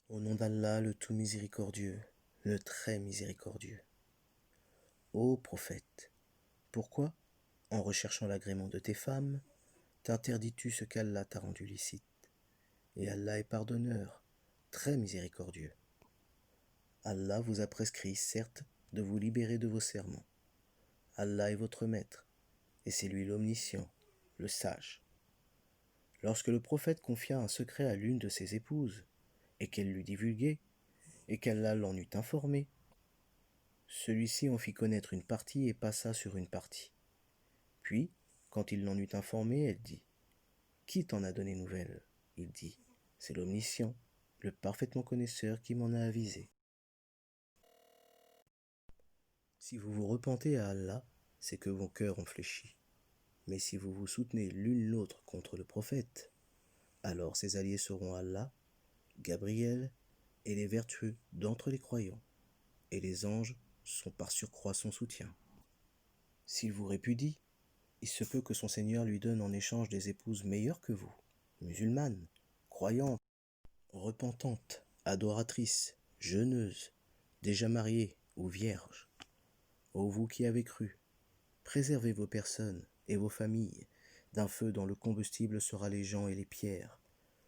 Au nom d'Allah, le tout miséricordieux, le très miséricordieux. Ô prophète, pourquoi, en recherchant l'agrément de tes femmes, t'interdis-tu ce qu'Allah t'a rendu licite? Et Allah est pardonneur, très miséricordieux. Allah vous a prescrit, certes, de vous libérer de vos serments. Allah est votre maître, et c'est lui l'omniscient, le sage. Lorsque le prophète confia un secret à l'une de ses épouses, et qu'elle l'eut divulgué, et qu'Allah l'en eut informé, celui-ci en fit connaître une partie et passa sur une partie. Puis, quand il l'en eut informé, elle dit « Qui t'en a donné nouvelle ?» Il dit « C'est l'omniscient, le parfaitement connaisseur qui m'en a avisé. » Si vous vous repentez à Allah, c'est que vos cœurs ont fléchi. Mais si vous vous soutenez l'une l'autre contre le prophète, alors ses alliés seront Allah, Gabriel et les vertueux d'entre les croyants, et les anges sont par surcroît son soutien. S'il vous répudie, il se peut que son Seigneur lui donne en échange des épouses meilleures que vous, musulmanes, croyantes, repentantes, adoratrices, jeûneuses, déjà mariées ou vierges. Ô vous qui avez cru, préservez vos personnes et vos familles d'un feu dont le combustible sera les gens et les pierres,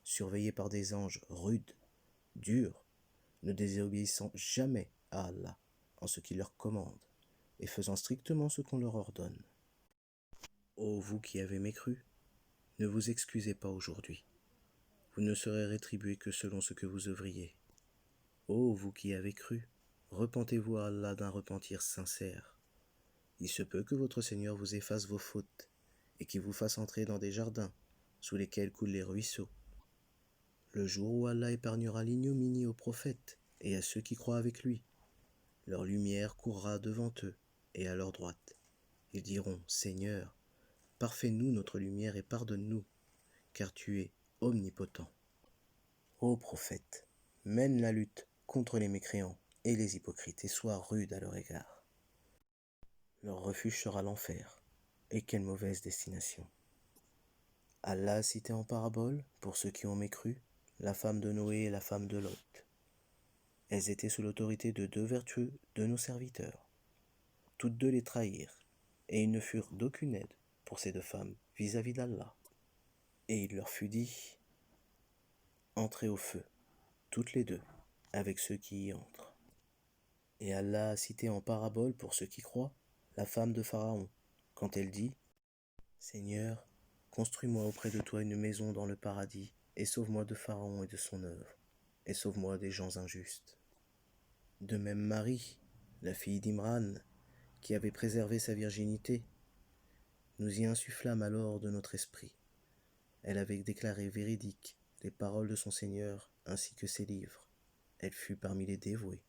surveillés par des anges rudes, durs, ne désobéissant jamais à Allah en ce qu'il leur commande, et faisant strictement ce qu'on leur ordonne. Ô vous qui avez mécru, ne vous excusez pas aujourd'hui. Vous ne serez rétribués que selon ce que vous œuvriez. Ô vous qui avez cru, repentez-vous à Allah d'un repentir sincère. Il se peut que votre Seigneur vous efface vos fautes et qu'il vous fasse entrer dans des jardins sous lesquels coulent les ruisseaux. Le jour où Allah épargnera l'ignominie aux prophètes et à ceux qui croient avec lui, leur lumière courra devant eux et à leur droite. Ils diront, Seigneur, parfais-nous notre lumière et pardonne-nous, car tu es omnipotent. Ô prophète, mène la lutte contre les mécréants et les hypocrites et sois rude à leur égard. Leur refuge sera l'enfer, et quelle mauvaise destination. Allah a cité en parabole, pour ceux qui ont mécru, la femme de Noé et la femme de Lot. Elles étaient sous l'autorité de deux vertueux de nos serviteurs. Toutes deux les trahirent, et ils ne furent d'aucune aide pour ces deux femmes vis-à-vis d'Allah. Et il leur fut dit, entrez au feu, toutes les deux, avec ceux qui y entrent. Et Allah a cité en parabole pour ceux qui croient, la femme de Pharaon, quand elle dit « Seigneur, construis-moi auprès de toi une maison dans le paradis, et sauve-moi de Pharaon et de son œuvre, et sauve-moi des gens injustes. » De même Marie, la fille d'Imran, qui avait préservé sa virginité, nous y insufflâmes alors de notre esprit. Elle avait déclaré véridiques les paroles de son Seigneur ainsi que ses livres. Elle fut parmi les dévoués.